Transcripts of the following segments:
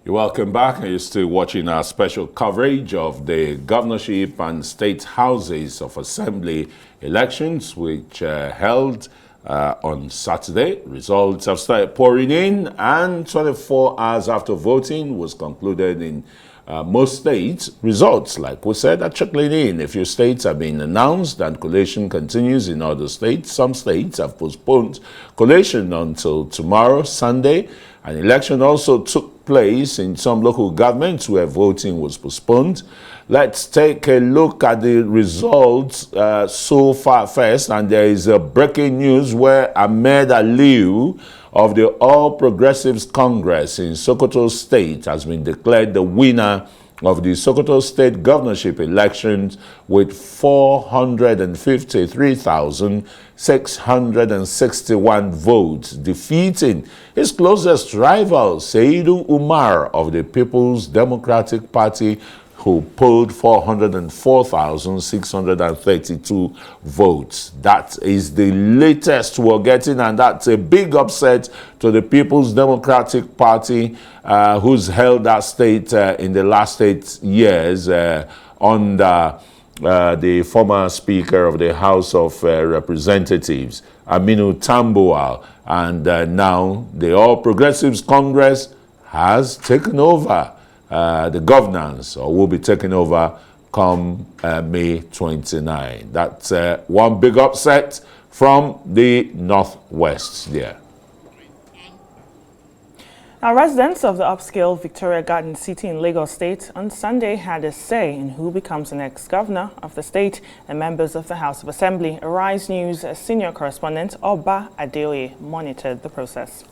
You're welcome back. You're still watching our special coverage of the governorship and state houses of assembly elections, which held on Saturday. Results have started pouring in, and 24 hours after voting was concluded in most states. Results, like we said, are trickling in. A few states have been announced, and collation continues in other states. Some states have postponed collation until tomorrow, Sunday. An election also took place in some local governments where voting was postponed. Let's take a look at the results so far first. And there is a breaking news where Ahmed Aliu of the All Progressives Congress in Sokoto State has been declared the winner of the Sokoto State governorship elections with 453,661 votes, defeating his closest rival, Seidu Umar of the People's Democratic Party, who polled 404,632 votes. That is the latest we're getting, and that's a big upset to the People's Democratic Party, who's held that state in the last 8 years under the former Speaker of the House of Representatives, Aminu Tambuwal. And now the All Progressives Congress has taken over the governance, or will be taken over come May 29. That's one big upset from the Northwest there. Now, residents of the upscale Victoria Garden City in Lagos State on Sunday had a say in who becomes the next governor of the state, and members of the House of Assembly. Arise News senior correspondent Oba Adeoye monitored the process.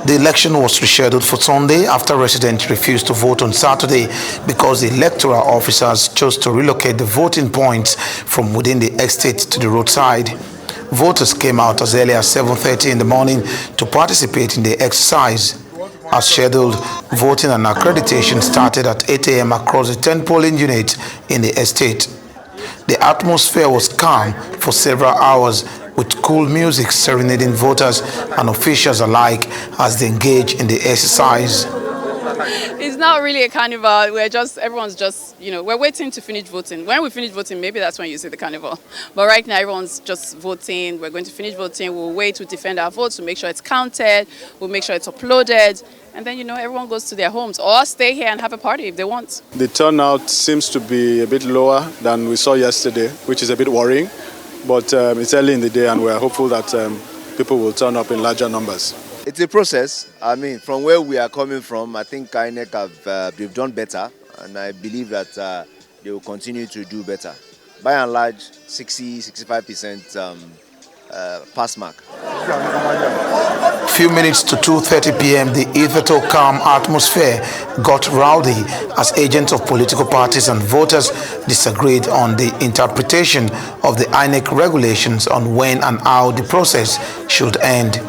The election was rescheduled for Sunday after residents refused to vote on Saturday because the electoral officers chose to relocate the voting points from within the estate to the roadside. Voters came out as early as 7:30 in the morning to participate in the exercise. As scheduled, voting and accreditation started at 8 a.m. across the 10 polling units in the estate. The atmosphere was calm for several hours, with cool music serenading voters and officials alike as they engage in the exercise. It's not really a carnival. Everyone's just, we're waiting to finish voting. When we finish voting, maybe that's when you see the carnival. But right now, everyone's just voting. We're going to finish voting. We'll wait to defend our votes, to make sure it's counted. We'll make sure it's uploaded. And then, everyone goes to their homes or stay here and have a party if they want. The turnout seems to be a bit lower than we saw yesterday, which is a bit worrying. But it's early in the day, and we're hopeful that people will turn up in larger numbers. It's a process. I mean, from where we are coming from, I think INEC they've done better, and I believe that they will continue to do better. By and large, 60-65% pass mark. Few minutes to 2:30 p.m., the hitherto calm atmosphere got rowdy as agents of political parties and voters disagreed on the interpretation of the INEC regulations on when and how the process should end.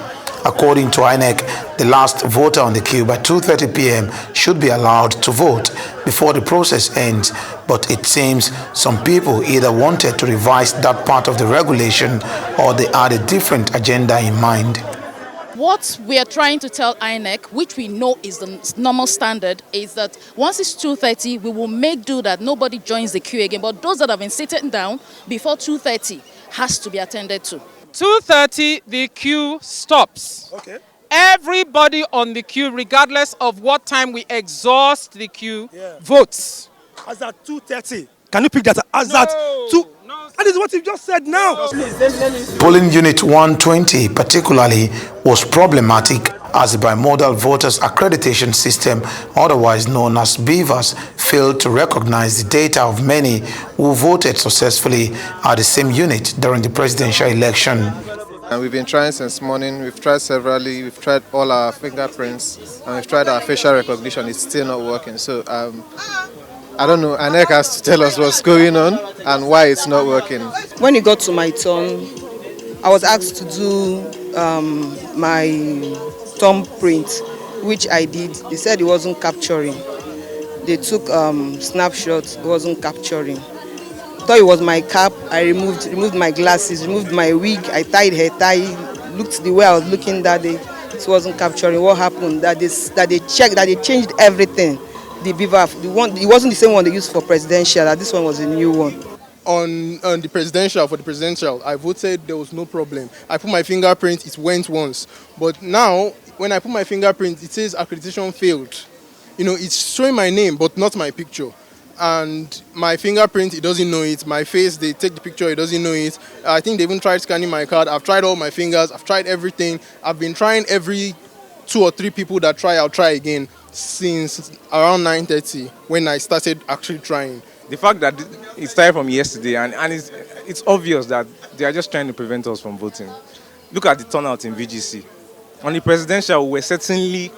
According to INEC, the last voter on the queue by 2:30 p.m. should be allowed to vote before the process ends, but it seems some people either wanted to revise that part of the regulation or they had a different agenda in mind. What we are trying to tell INEC, which we know is the normal standard, is that once it's 2:30, we will make do that nobody joins the queue again. But those that have been sitting down before 2:30 has to be attended to. 2:30, the queue stops. Okay. Everybody on the queue, regardless of what time we exhaust the queue, votes. As at 2:30. Can you pick that as that? That is what you just said now. Polling Unit 120 particularly was problematic as the bimodal voters accreditation system, otherwise known as BVAS, failed to recognize the data of many who voted successfully at the same unit during the presidential election. And we've been trying since morning. We've tried severally. We've tried all our fingerprints and we've tried our facial recognition. It's still not working. So I don't know, INEC has to tell us what's going on and why it's not working. When it got to my turn, I was asked to do my thumbprint, which I did. They said it wasn't capturing. They took snapshots, it wasn't capturing. Thought it was my cap. I removed my glasses, removed my wig. I tied hair tie. Looked the way I was looking that day. It wasn't capturing. What happened? That they checked. That they changed everything. The Beaver, the one, it wasn't the same one they used for presidential. That this one was a new one. On the presidential, I voted, there was no problem. I put my fingerprint, it went once. But now, when I put my fingerprint, it says accreditation failed. You know, it's showing my name, but not my picture. And my fingerprint, it doesn't know it. My face, they take the picture, it doesn't know it. I think they even tried scanning my card. I've tried all my fingers, I've tried everything. I've been trying every 2 or 3 people that try, I'll try again since around 9:30 when I started actually trying. The fact that it started from yesterday and it's obvious that they are just trying to prevent us from voting. Look at the turnout in VGC. On the presidential, we were certainly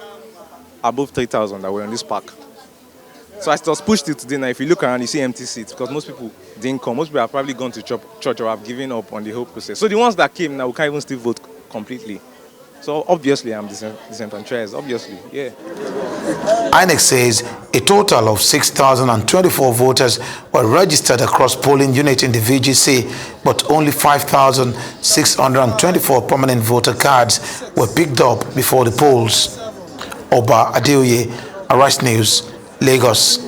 above 3,000 that were on this park. So I just pushed it today. Now, if you look around, you see empty seats because most people didn't come. Most people have probably gone to church or have given up on the whole process. So the ones that came now, we can't even still vote completely. So obviously, I'm disenfranchised. Obviously, yeah. INEC says a total of 6,024 voters were registered across polling units in the VGC, but only 5,624 permanent voter cards were picked up before the polls. Oba Adeoye, Arise News, Lagos.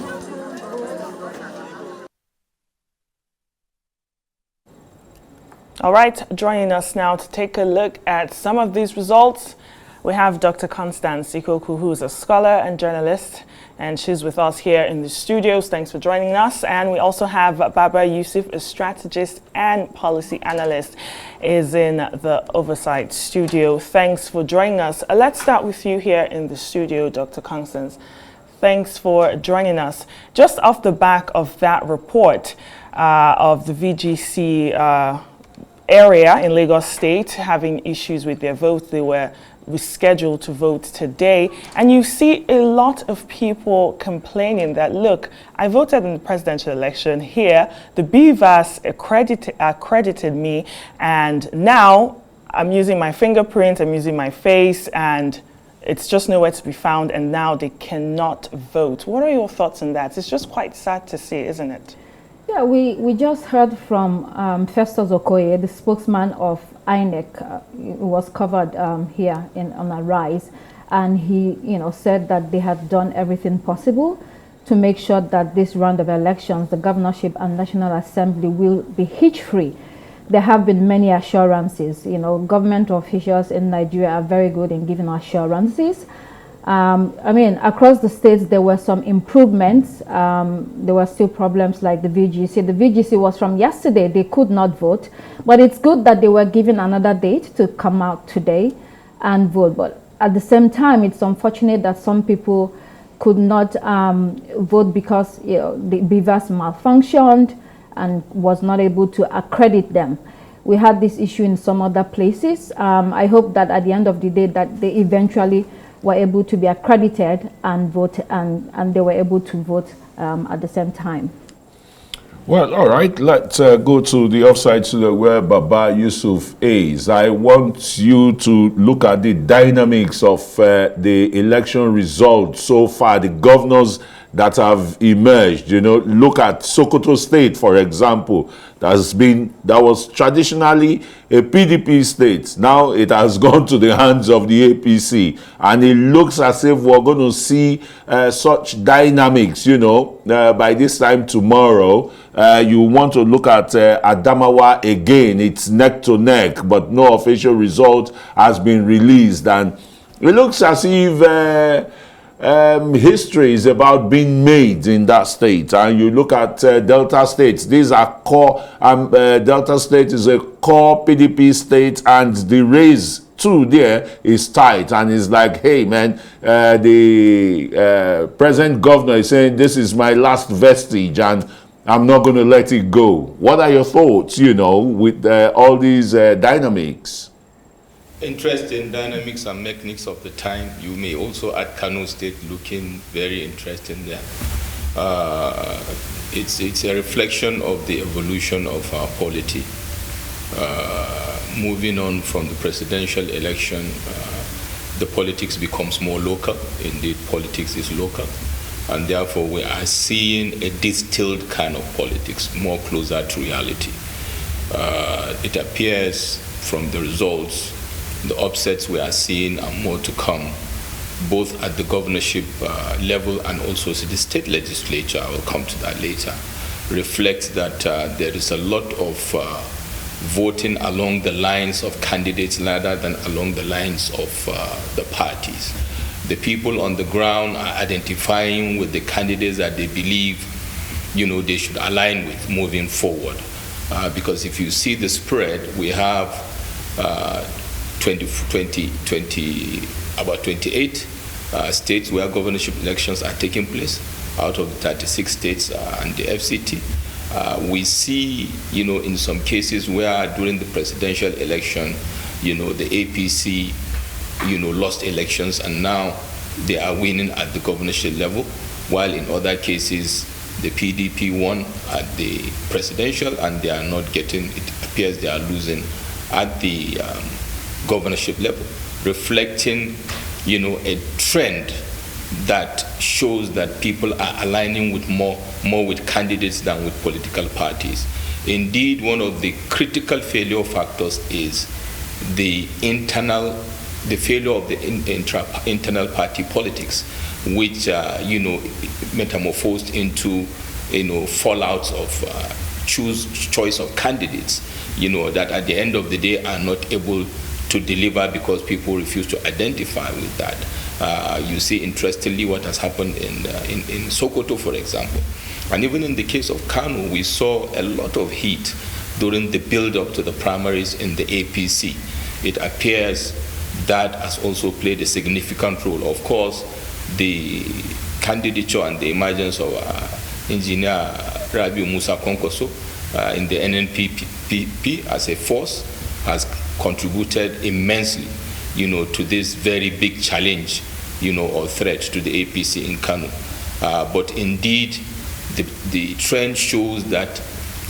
All right, joining us now to take a look at some of these results, we have Dr. Constance Ikoku, who's a scholar and journalist, and she's with us here in the studios. Thanks for joining us. And we also have Baba Yusuf, a strategist and policy analyst, is in the Oversight studio. Thanks for joining us. Let's start with you here in the studio, Dr. Constance. Thanks for joining us. Just off the back of that report of the VGC area in Lagos State having issues with their vote, they were rescheduled to vote today, and you see a lot of people complaining that, look, I voted in the presidential election here, the BVAS accredited me, and now I'm using my fingerprint, I'm using my face, and it's just nowhere to be found, and now they cannot vote. What are your thoughts on that? It's just quite sad to see, isn't it? Yeah, we just heard from Festus Okoye, the spokesman of INEC. It was covered here on Arise, and he said that they had done everything possible to make sure that this round of elections, the governorship and National Assembly, will be hitch-free. There have been many assurances. Government officials in Nigeria are very good in giving assurances. I mean, across the states, there were some improvements. There were still problems like the VGC. The VGC was from yesterday. They could not vote. But it's good that they were given another date to come out today and vote. But at the same time, it's unfortunate that some people could not vote because the BVAS malfunctioned and was not able to accredit them. We had this issue in some other places. I hope that at the end of the day that they eventually were able to be accredited and vote, and they were able to vote at the same time. Well, all right, let's go to the offside studio where Baba Yusuf is. I want you to look at the dynamics of the election results so far, the governors that have emerged. Look at Sokoto State, for example. That was traditionally a PDP state. Now it has gone to the hands of the APC, and it looks as if we're going to see such dynamics, by this time tomorrow. You want to look at Adamawa again. It's neck to neck, but no official result has been released, and it looks as if history is about being made in that state. And you look at Delta states, these are core, Delta state is a core PDP state, and the race too there is tight, and it's like, hey man, the present governor is saying this is my last vestige and I'm not going to let it go. What are your thoughts, with all these dynamics? Interesting dynamics and mechanics of the time. You may also add Kano State looking very interesting there. It's a reflection of the evolution of our polity. Moving on from the presidential election, the politics becomes more local. Indeed, politics is local. And therefore, we are seeing a distilled kind of politics, more closer to reality. It appears from the results, the upsets we are seeing are more to come, both at the governorship level and also to the state legislature. I will come to that later. Reflects that there is a lot of voting along the lines of candidates rather than along the lines of the parties. The people on the ground are identifying with the candidates that they believe, they should align with moving forward. Because if you see the spread, we have about 28 states where governorship elections are taking place out of the 36 states and the FCT. We see, in some cases where during the presidential election, the APC, lost elections and now they are winning at the governorship level, while in other cases, the PDP won at the presidential and they are not getting, it appears they are losing at the governorship level, reflecting, a trend that shows that people are aligning with more with candidates than with political parties. Indeed, one of the critical failure factors is the failure of the internal party politics, which metamorphosed into fallouts of choice of candidates, that at the end of the day are not able to deliver because people refuse to identify with that. You see, interestingly, what has happened in Sokoto, for example. And even in the case of Kano, we saw a lot of heat during the build-up to the primaries in the APC. It appears that has also played a significant role. Of course, the candidature and the emergence of Engineer Rabiu Musa Konkoso in the NNPP as a force has contributed immensely, to this very big challenge, or threat to the APC in Kano. But indeed, the trend shows that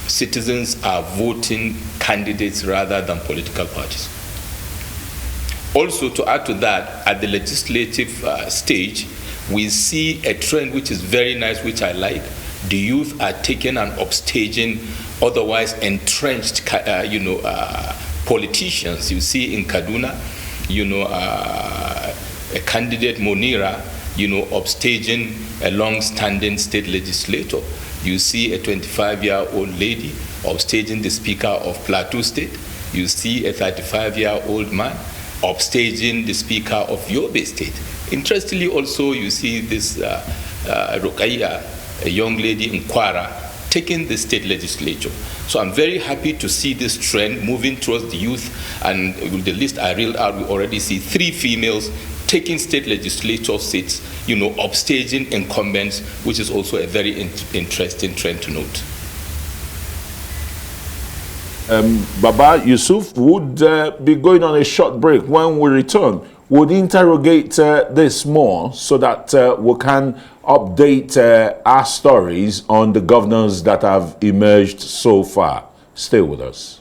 citizens are voting candidates rather than political parties. Also, to add to that, at the legislative stage, we see a trend which is very nice, which I like. The youth are taking and upstaging otherwise entrenched, politicians. You see in Kaduna, a candidate, Monira, upstaging a long-standing state legislator. You see a 25-year-old lady upstaging the Speaker of Plateau State. You see a 35-year-old man upstaging the Speaker of Yobe State. Interestingly, also, you see this Rukaiya, a young lady in Kwara, taking the state legislature. So I'm very happy to see this trend moving towards the youth. And with the list I reeled out, we already see 3 females taking state legislature seats, upstaging incumbents, which is also a very interesting trend to note. Baba Yusuf would be going on a short break. When we return, we'll interrogate this more so that we can update our stories on the governors that have emerged so far. Stay with us.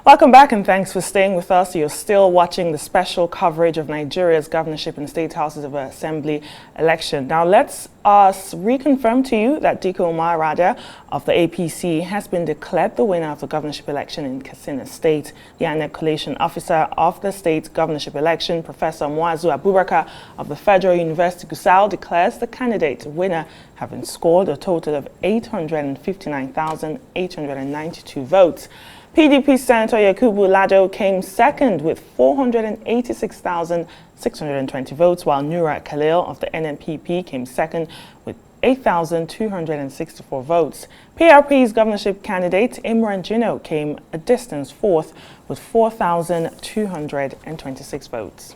Welcome back and thanks for staying with us. You're still watching the special coverage of Nigeria's governorship and state houses of assembly election. Now let's reconfirm to you that Diko Umar Raja of the APC has been declared the winner of the governorship election in Katsina State. The INEC Collation officer of the state governorship election, Professor Muazu Abubakar of the Federal University Gusau, declares the candidate winner, having scored a total of 859,892 votes. PDP Senator Yakubu Lado came second with 486,620 votes, while Nura Khalil of the NNPP came second with 8,264 votes. PRP's governorship candidate Imran Jino came a distance fourth with 4,226 votes.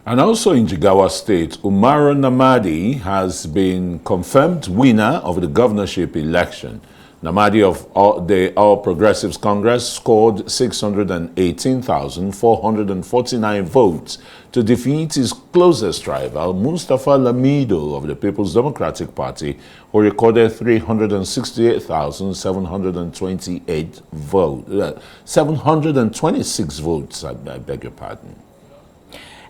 And also in Jigawa State, Umaru Namadi has been confirmed winner of the governorship election. Namadi of the All Progressives Congress scored 618,449 votes to defeat his closest rival, Mustafa Lamido of the People's Democratic Party, who recorded 368,728 votes, 726 votes, I beg your pardon.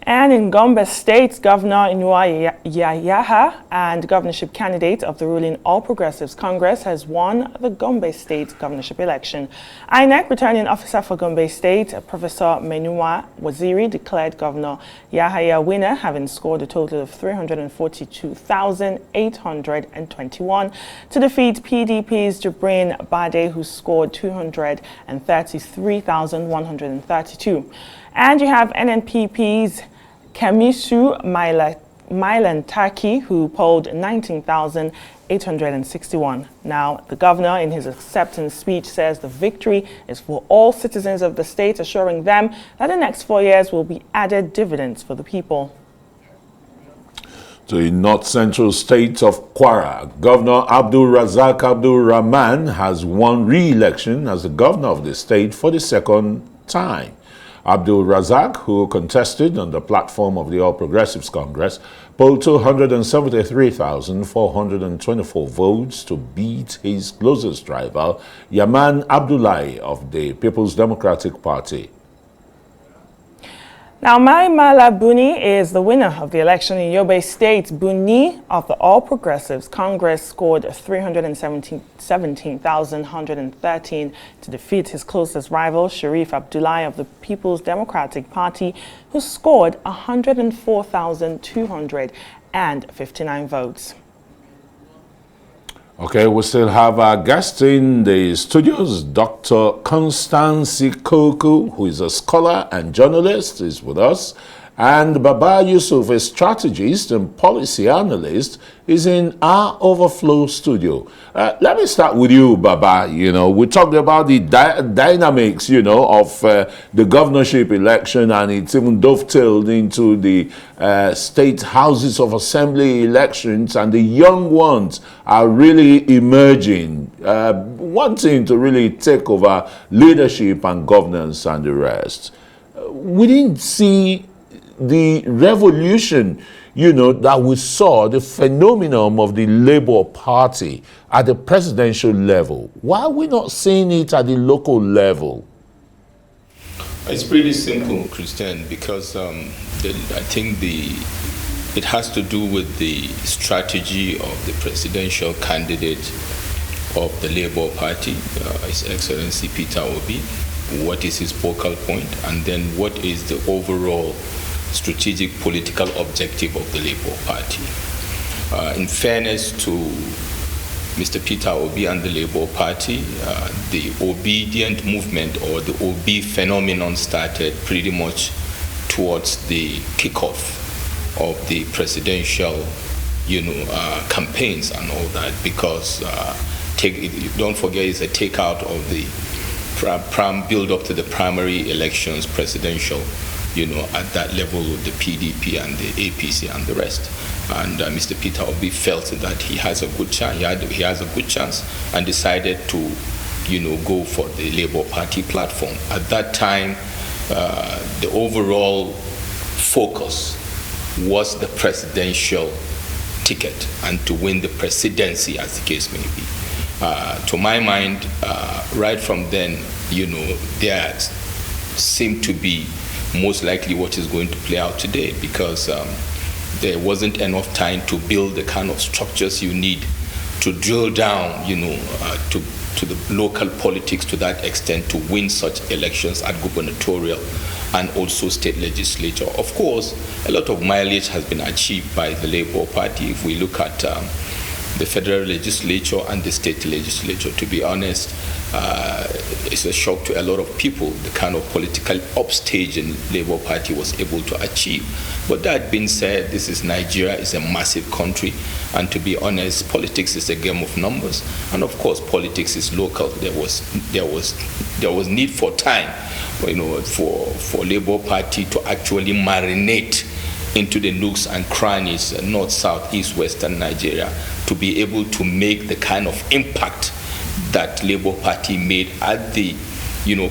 And in Gombe State, Governor Inua Yayaha and governorship candidate of the ruling All Progressives Congress has won the Gombe State governorship election. INEC returning officer for Gombe State, Professor Menua Waziri, declared Governor Yahaya winner, having scored a total of 342,821 to defeat PDP's Jibrin Bade, who scored 233,132. And you have NNPP's Kamisu Mailantaki, who polled 19,861. Now, the governor, in his acceptance speech, says the victory is for all citizens of the state, assuring them that the next 4 years will be added dividends for the people. To the north-central state of Kwara, Governor Abdul Razak Abdul Rahman has won re-election as the governor of the state for the second time. Abdul Razak, who contested on the platform of the All Progressives Congress, polled 273,424 votes to beat his closest rival, Yaman Abdullahi of the People's Democratic Party. Now, Maimala Buni is the winner of the election in Yobe State. Buni of the All Progressives Congress scored 317,113 to defeat his closest rival, Sharif Abdullahi of the People's Democratic Party, who scored 104,259 votes. Okay, we still have our guest in the studios, Dr. Constance Koku, who is a scholar and journalist, is with us. And Baba Yusuf, a strategist and policy analyst, is in our Overflow studio. Let me start with you, Baba. You know, we talked about the dynamics, you know, of the governorship election, and it's even dovetailed into the state houses of assembly elections, and the young ones are really emerging, wanting to really take over leadership and governance and the rest. We didn't see the revolution, you know, that we saw, the phenomenon of the Labour Party at the presidential level. Why are we not seeing it at the local level? It's pretty simple, Christian, because I think it has to do with the strategy of the presidential candidate of the Labour Party, His Excellency Peter Obi. What is his focal point, and then what is the overall strategic political objective of the Labour Party. In fairness to Mr. Peter Obi and the Labour Party, the obedient movement or the Obi phenomenon started pretty much towards the kickoff of the presidential, campaigns and all that, because don't forget it's a takeout of the build up to the primary elections, presidential, at that level with the PDP and the APC and the rest. And Mr. Peter Obi felt that he has a good chance. He has a good chance, and decided to, go for the Labour Party platform. At that time, the overall focus was the presidential ticket and to win the presidency, as the case may be. To my mind, right from then, there seemed to be most likely what is going to play out today, because there wasn't enough time to build the kind of structures you need to drill down, to the local politics to that extent to win such elections at gubernatorial and also state legislature. Of course, a lot of mileage has been achieved by the Labour Party. If we look at the federal legislature and the state legislature. To be honest, it's a shock to a lot of people, the kind of political upstage the Labour Party was able to achieve. But that being said, this is Nigeria, it's a massive country, and to be honest, politics is a game of numbers, and of course, politics is local. There was need for time, for Labour Party to actually marinate into the nooks and crannies, north, south, east, western Nigeria, to be able to make the kind of impact that Labour Party made at the,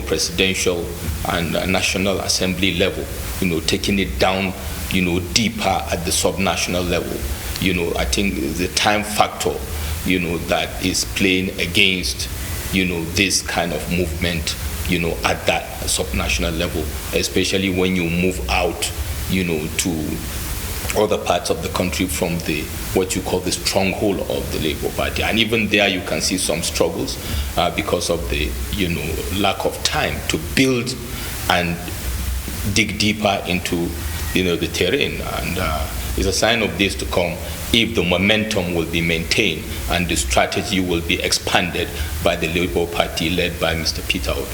presidential and National Assembly level, taking it down, deeper at the subnational level. I think the time factor, that is playing against, this kind of movement, at that subnational level, especially when you move out, to other parts of the country from what you call the stronghold of the Labour Party. And even there you can see some struggles because of the lack of time to build and dig deeper into the terrain. And it's a sign of this to come if the momentum will be maintained and the strategy will be expanded by the Labour Party led by Mr. Peter Obi.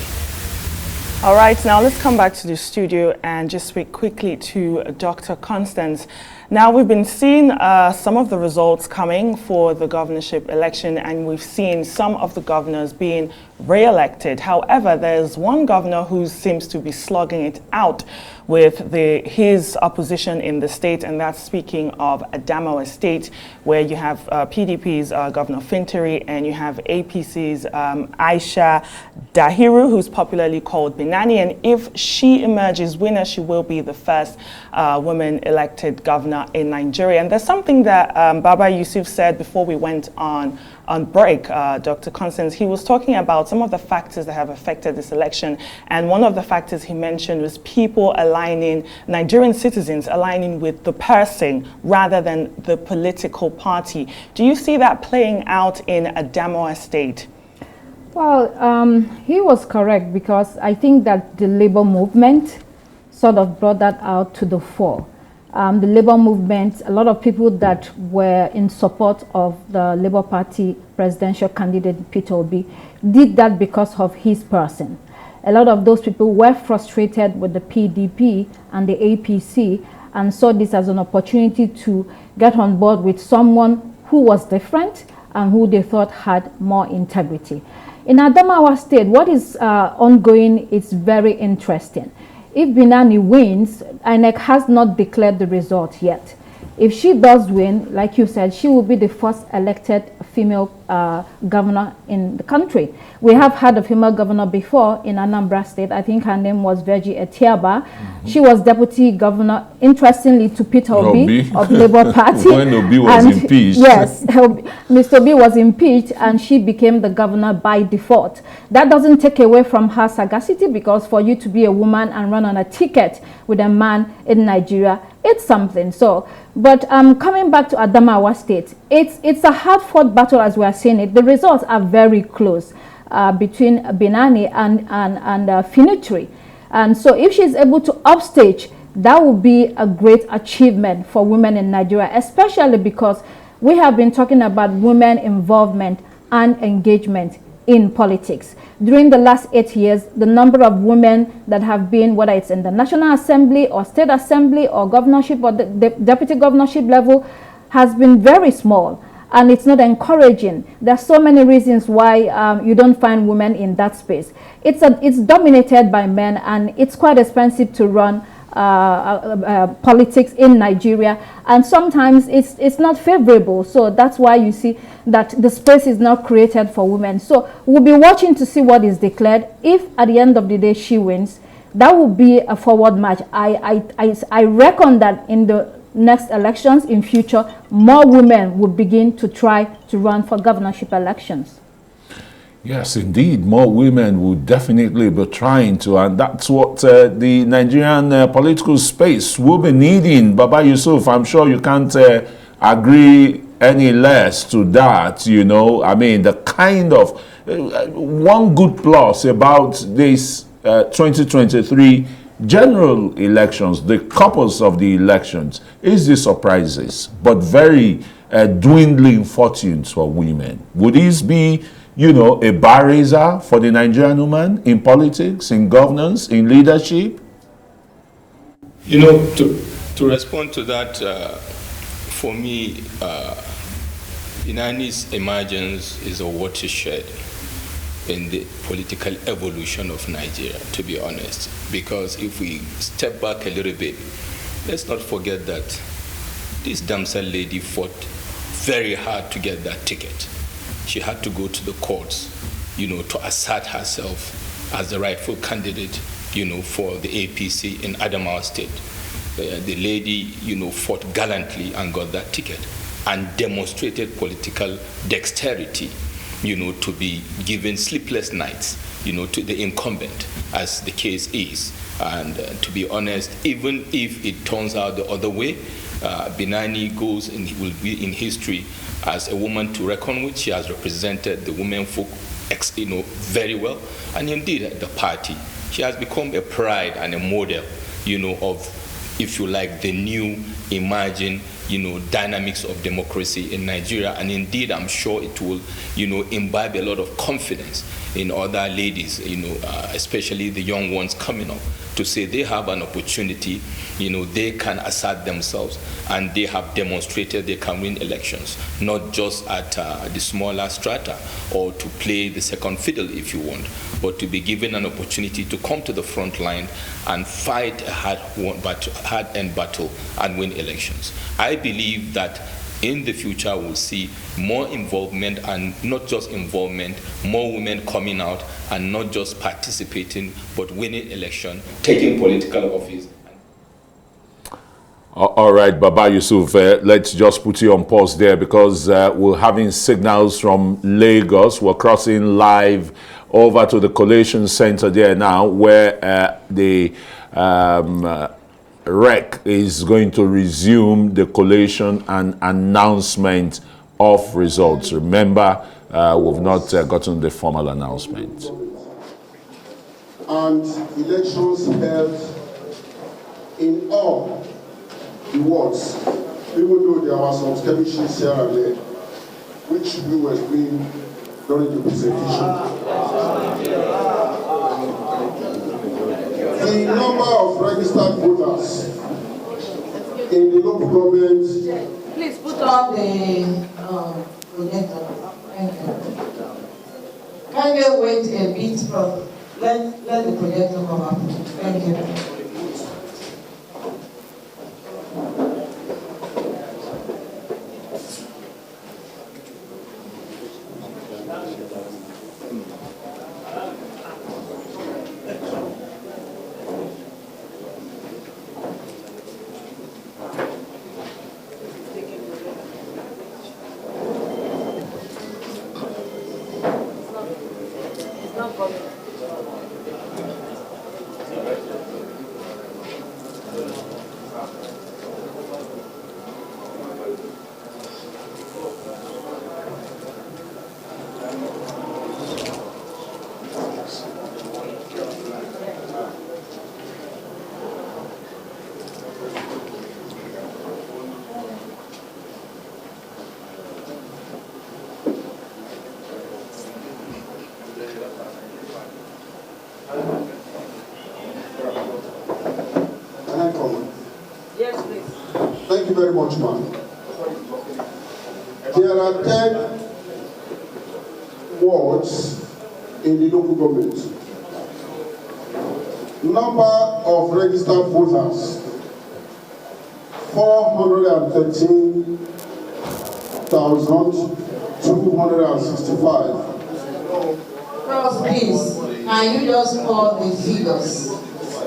All right, now let's come back to the studio and just speak quickly to Dr. Constance. Now, we've been seeing some of the results coming for the governorship election, and we've seen some of the governors being re-elected. However, there's one governor who seems to be slugging it out with his opposition in the state, and that's speaking of Adamawa State, where you have PDP's Governor Fintiri and you have APC's Aisha Dahiru, who's popularly called Binani, and if she emerges winner, she will be the first woman elected governor in Nigeria. And there's something that Baba Yusuf said before we went on break, Dr. Constance. He was talking about some of the factors that have affected this election, and one of the factors he mentioned was people aligning, Nigerian citizens aligning with the person rather than the political party. Do you see that playing out in Adamawa State? Well, he was correct, because I think that the labor movement sort of brought that out to the fore. The labor movement, a lot of people that were in support of the Labour Party presidential candidate Peter Obi did that because of his person. A lot of those people were frustrated with the PDP and the APC and saw this as an opportunity to get on board with someone who was different and who they thought had more integrity. In Adamawa State, what is ongoing is very interesting. If Binani wins, INEC has not declared the result yet. If she does win, like you said, she will be the first elected female governor in the country. We have had a female governor before in Anambra State. I think her name was Virgie Etiaba. She was deputy governor, interestingly, to Peter Obi of Labour Party. When Obi was impeached. Yes, Mr. Obi was impeached and she became the governor by default. That doesn't take away from her sagacity, because for you to be a woman and run on a ticket with a man in Nigeria, it's something. So, but coming back to Adamawa State, it's a hard-fought battle as we are seeing it. The results are very close between Binani and Finitri. And so if she's able to upstage, that would be a great achievement for women in Nigeria, especially because we have been talking about women involvement and engagement in politics. During the last 8 years, the number of women that have been, whether it's in the National Assembly or State Assembly or governorship or the deputy governorship level, has been very small, and it's not encouraging. There are so many reasons why you don't find women in that space. It's dominated by men, and it's quite expensive to run politics in Nigeria, and sometimes it's not favorable. So that's why you see that the space is not created for women. So we'll be watching to see what is declared. If at the end of the day she wins, that will be a forward march. I reckon that in the next elections in future, more women will begin to try to run for governorship elections. Yes, indeed, more women would definitely be trying to, and that's what the Nigerian political space will be needing. Baba Yusuf, I'm sure you can't agree any less to that, you know. I mean, the kind of one good plus about this 2023 general elections, the couples of the elections, is the surprises, but very dwindling fortunes for women. Would this be, you know, a bar raiser for the Nigerian woman in politics, in governance, in leadership? You know, to respond to that, for me, Inani's emergence is a watershed in the political evolution of Nigeria, to be honest. Because if we step back a little bit, let's not forget that this damsel lady fought very hard to get that ticket. She had to go to the courts, you know, to assert herself as the rightful candidate, you know, for the APC in Adamawa State. The lady, you know, fought gallantly and got that ticket and demonstrated political dexterity, you know, to be given sleepless nights, you know, to the incumbent, as the case is. And to be honest, even if it turns out the other way, Binani will be in history as a woman to reckon with. She has represented the women folk, you know, very well, and indeed at the party. She has become a pride and a model, you know, of, if you like, the new emerging, you know, dynamics of democracy in Nigeria. And indeed, I'm sure it will, you know, imbibe a lot of confidence in other ladies, you know, especially the young ones coming up, to say they have an opportunity, you know, they can assert themselves, and they have demonstrated they can win elections, not just at the smaller strata or to play the second fiddle, if you want, but to be given an opportunity to come to the front line and fight a hard-earned battle and win elections. I believe that in the future we'll see more involvement, and not just involvement, more women coming out and not just participating, but winning election, taking political office. All right, Baba Yusuf, let's just put you on pause there, because we're having signals from Lagos. We're crossing live over to the Collation Center there now, where the REC is going to resume the collation and announcement of results. Remember, we've not gotten the formal announcement. And elections held in all the wards, even though there were some skirmishes here and there, which we were doing during the presentation. The number of registered voters in the local government. Please put on the projector. Thank you. Can you wait a bit for let the projector come up? Thank you. Yes, please. Thank you very much, ma'am. There are 10 wards in the local government. Number of registered voters, 413,265. Cross, please. Can you just call the figures?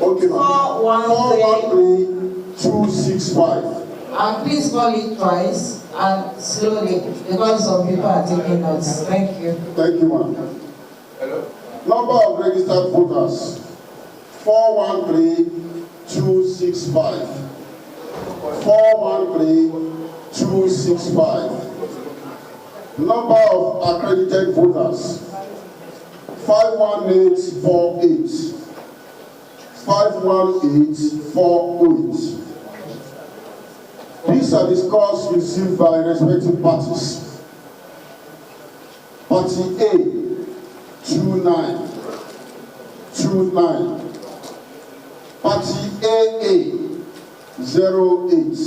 Okay, ma'am. 413,265. And please call it twice and slowly, because some people are taking notes. Thank you. Thank you, ma'am. Number of registered voters, 413,265. 413,265. Number of accredited voters, 51848. 51848. These are the scores received by respective parties. Party A, 29. Party AA, 08.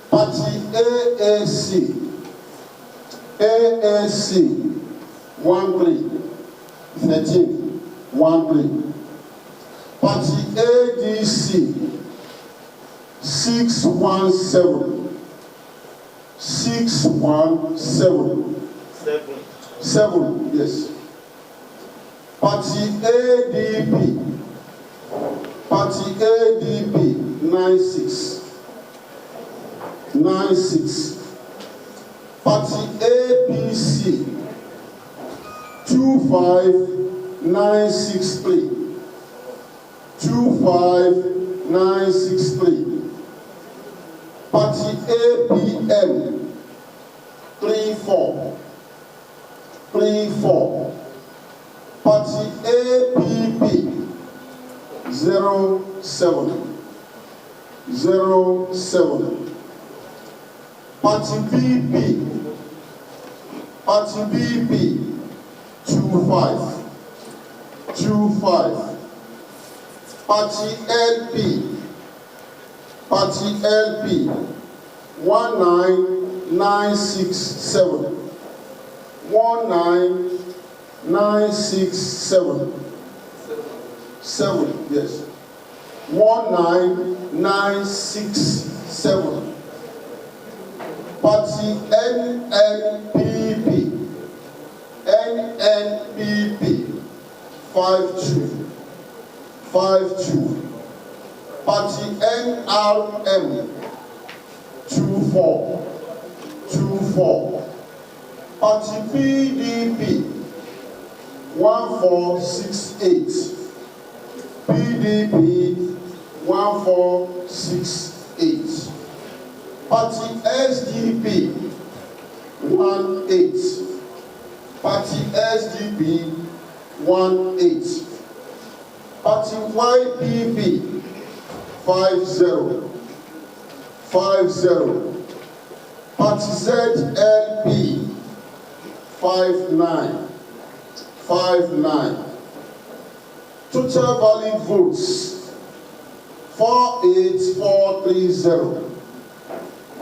Party AAC, 13. Party ADC, 617, yes. Party ADP, 96. Party APC, 25963. Party APM, 34. Party APP, 07. Party BP, 25. Party LP, 19967. 7, yes. 19967. Party NNPP, 52. Party NRM, 24. Party PDP, 1468. PDP, 1468. Party SDP, 18. Party SDP, 18. Party YPP, 50. Party ZLP, 59. Total valid votes, 48430.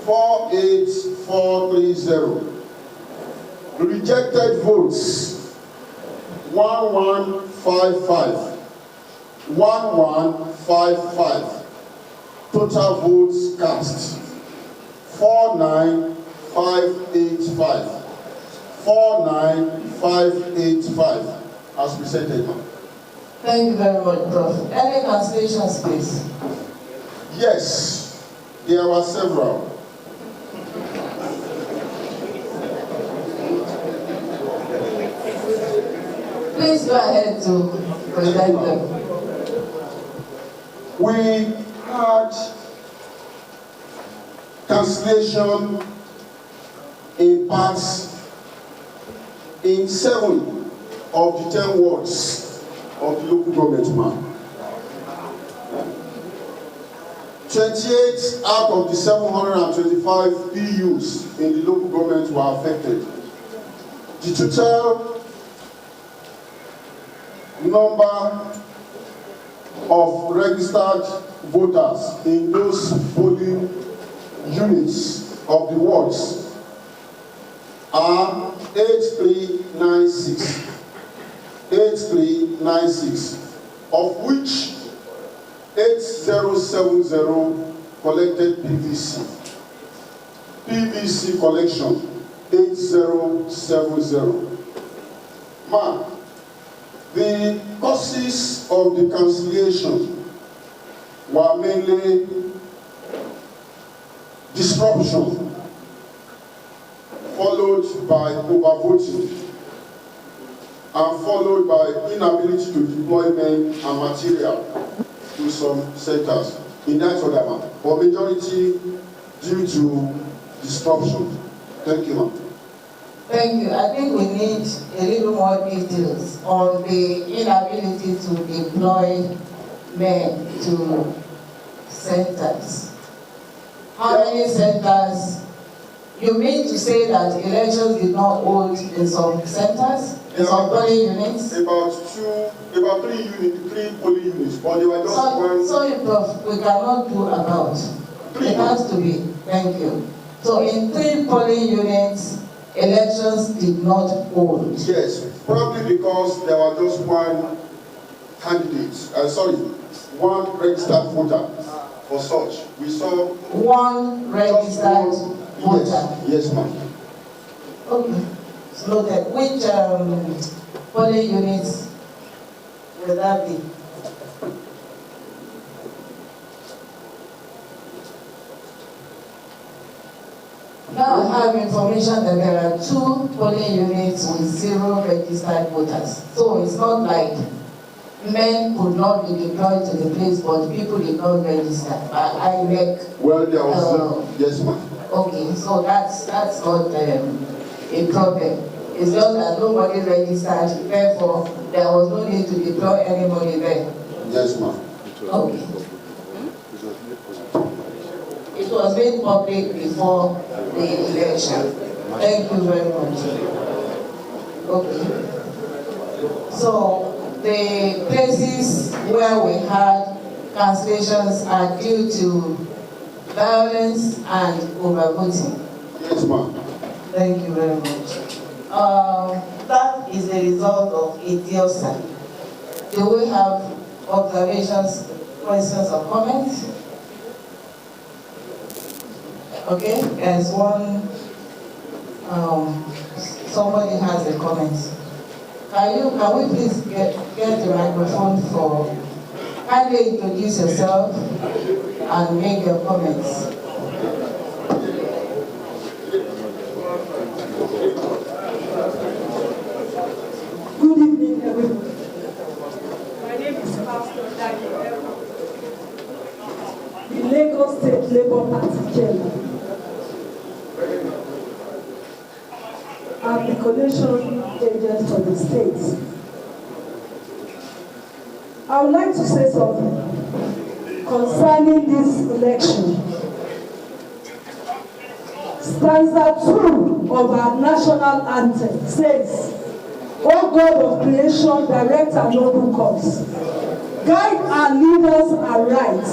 48430. Rejected votes, 1155. Total votes cast, 49585. 49585. As presented, ma'am. Thank you very much, Prof. Any cancellations, please? Yes, there were several. Please go ahead to present them. We had cancellation in parts in 7 of the 10 wards of the local government, ma'am. 28 out of the 725 PUs in the local government were affected. The total number of registered voters in those polling units of the wards are 8396, of which 8070 collected PVC. PVC collection 8070. Ma, the causes of the cancellation were mainly disruption, followed by overvoting, and followed by inability to deploy men and material to some sectors in that order, ma'am. But majority due to disruption. Thank you, ma'am. Thank you. I think we need a little more details on the inability to deploy men to centers. How many centers? You mean to say that elections did not hold in some centers? In some polling units? About 3 polling units, but they were just one. Sorry, Prof, we cannot do about. It has to be. Thank you. So in 3 polling units, elections did not hold. Yes, probably because there was just one candidate. One registered voter for such. We saw one registered voter. Yes, ma'am. Okay. So that which polling units will that be? Now I have information that there are 2 polling units with 0 registered voters. So it's not like men could not be deployed to the place, but people did not register. Well, there was yes, ma'am. Okay, so that's not a problem. It's just that nobody registered, therefore there was no need to deploy anybody there. Yes, ma'am. Okay. It was made public before the election. Thank you very much. Okay. So the places where we had cancellations are due to violence and overvoting. Yes, ma'am. Thank you very much. That is a result of idiocy. Do we have observations, questions, or comments? Okay, there's one, somebody has a comment. Can we please get the microphone for, kindly introduce yourself and make your comments. Good evening, everyone. My name is Pastor Daniel, the Lagos State Labour Party chairman. I'm the collation agent for the state. I would like to say something concerning this election. Stanza 2 of our national anthem says, O God of creation, direct our noble cause. Guide our leaders aright.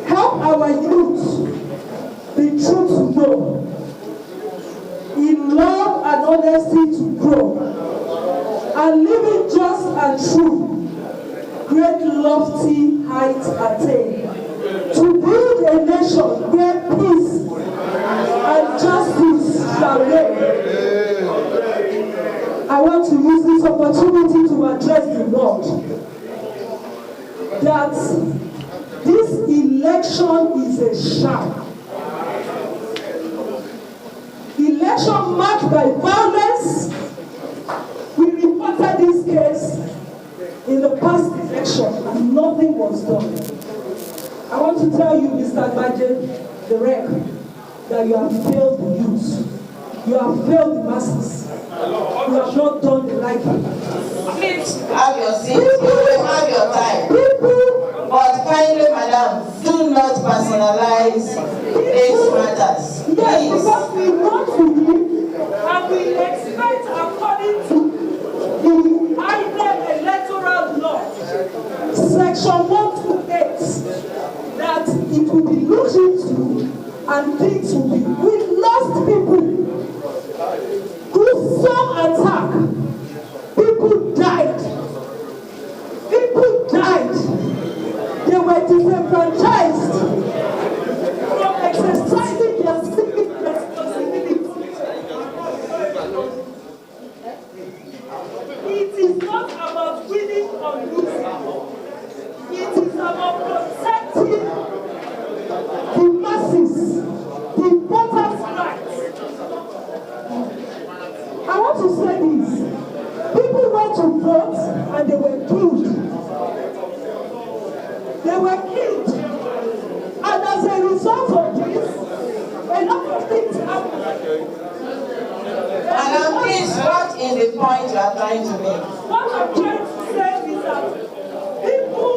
Help our youth be true to know. In love and honesty to grow. And living just and true. Great lofty heights attain. To build a nation where peace and justice shall reign. I want to use this opportunity to address the world that this election is a sham. Election marked by violence. We reported this case in the past election and nothing was done. I want to tell you, Mr. Baje, the rep, that you have failed the youth. You have failed the masses. You have not done the right thing. Please have your seat. You will have your time. But kindly, madam, do not personalize these matters. Yes, because we want to win and we expect, according to the INEC electoral law, section 128, that it will be looked into and things will be. We lost people. Gruesome attack. People died. People died. They were disenfranchised from exercising their civic responsibility. It is not about winning or losing. It is about protecting the masses, the voters' rights. I want to say this. People went to vote and they were killed. They were killed. And as a result of this, a lot of things happened. Madam, please, what is the point you are trying to make? What I'm trying to say is that people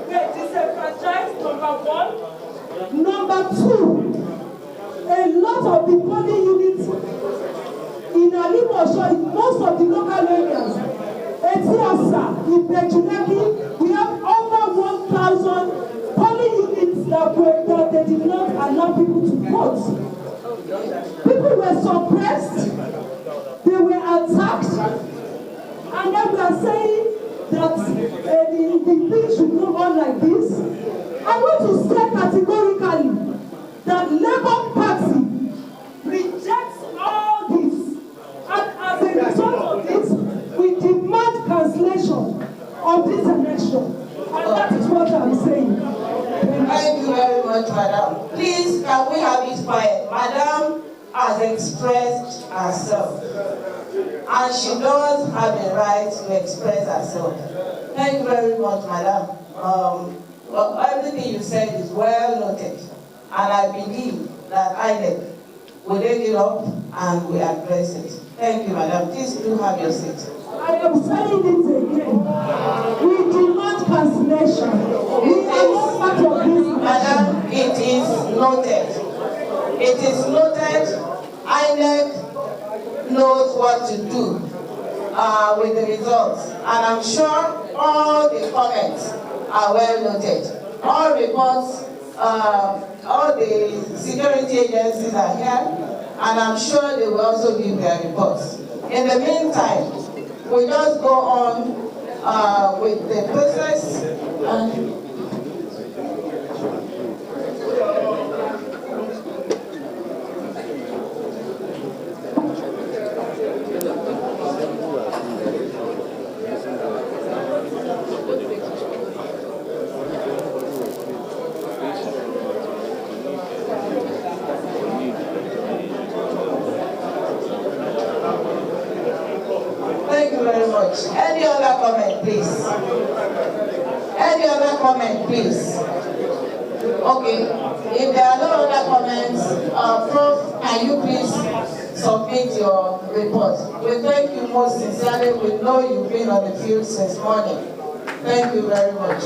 were disenfranchised, number one. Number two, a lot of the polling units in Alimosho, in most of the local areas, Etiasa, in Bejuleki, we have over 1,000 polling units that they did not allow people to vote. People were suppressed, they were attacked, and then we are saying that the thing should go on like this. I want to say categorically that Labour Party rejects all this, and as a result of this, we demand cancellation of this election, and that is what I'm saying. Thank you very much, Madam. Please, can we have it quiet? Madam has expressed herself, and she does have a right to express herself. Thank you very much, Madam. Well, everything you said is well noted, and I believe that INEC will take it up and will address it. Thank you, Madam. Please do have your seat. I am saying it again. We demand cancellation. We are not part of this. Madam, it is noted. It is noted. INEC knows what to do with the results. And I'm sure all the comments are well noted. All reports, all the security agencies are here, and I'm sure they will also give their reports. In the meantime, we just go on with the process. Any other comment, please? Any other comment, please? Okay. If there are no other comments, Prof, can you please submit your report? We thank you most sincerely. We know you've been on the field since morning. Thank you very much.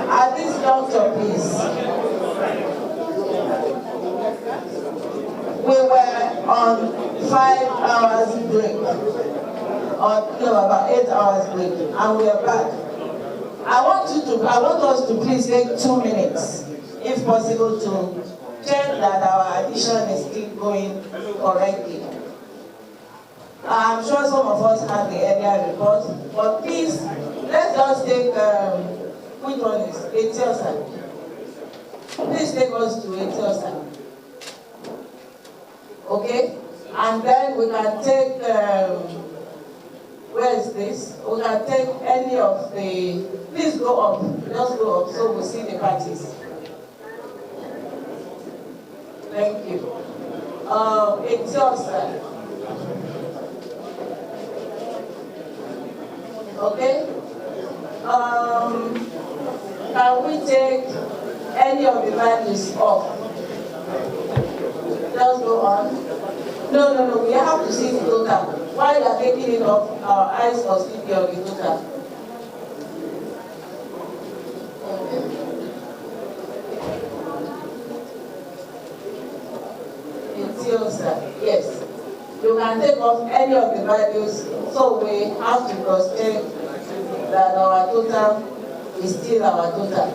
At this juncture, please. We were on 5 hours break, or no, about 8 hours break, and we are back. I want us to please take 2 minutes, if possible, to check that our addition is still going correctly. I'm sure some of us had the earlier report, but please, let's just take, which one is? Etiosa. Please take us to Etiosa. Okay? And then we can take, where is this? We can take any of the, please go up, just go up so we'll see the parties. Thank you. Etiosa. Okay? Can we take any of the values off? Just go on. No, we have to see the total. While you are taking it off, our eyes must be on the total. Yes. You can take off any of the values, so we have to cross-check that our total is still our total.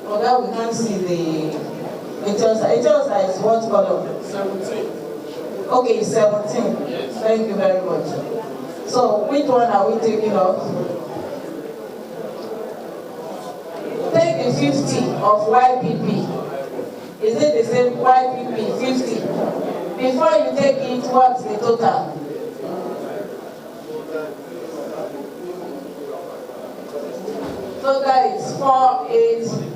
Well, we can't see the Etiosa is what column? 17. Okay, 17. Yes. Thank you very much. So which one are we taking off? Take the 50 of YPP. Is it the same YPP 50? Before you take it, what's the total? Total is 48.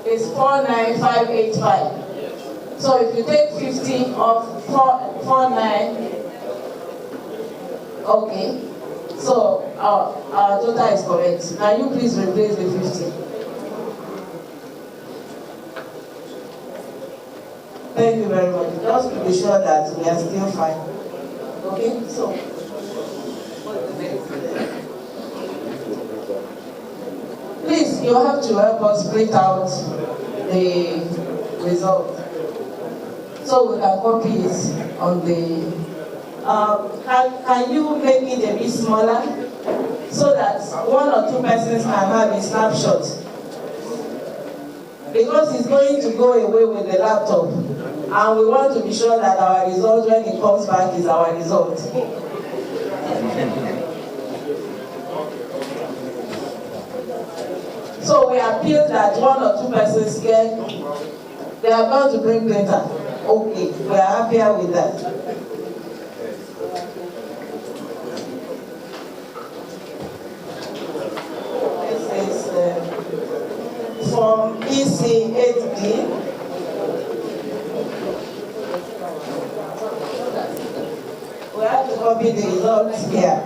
is 49585. So if you take 50 of 49, okay. So our total is correct. Can you please replace the 50? Thank you very much. Just to be sure that we are still fine. Okay, so please, you have to help us print out the result so we can copy it on the. Can you make it a bit smaller so that one or two persons can have a snapshot? Because it's going to go away with the laptop, and we want to be sure that our result, when it comes back, is our result. So we appeal that one or two persons get, they are going to bring data. Okay, we are happier with that. This is from EC8D. We have to copy the results here.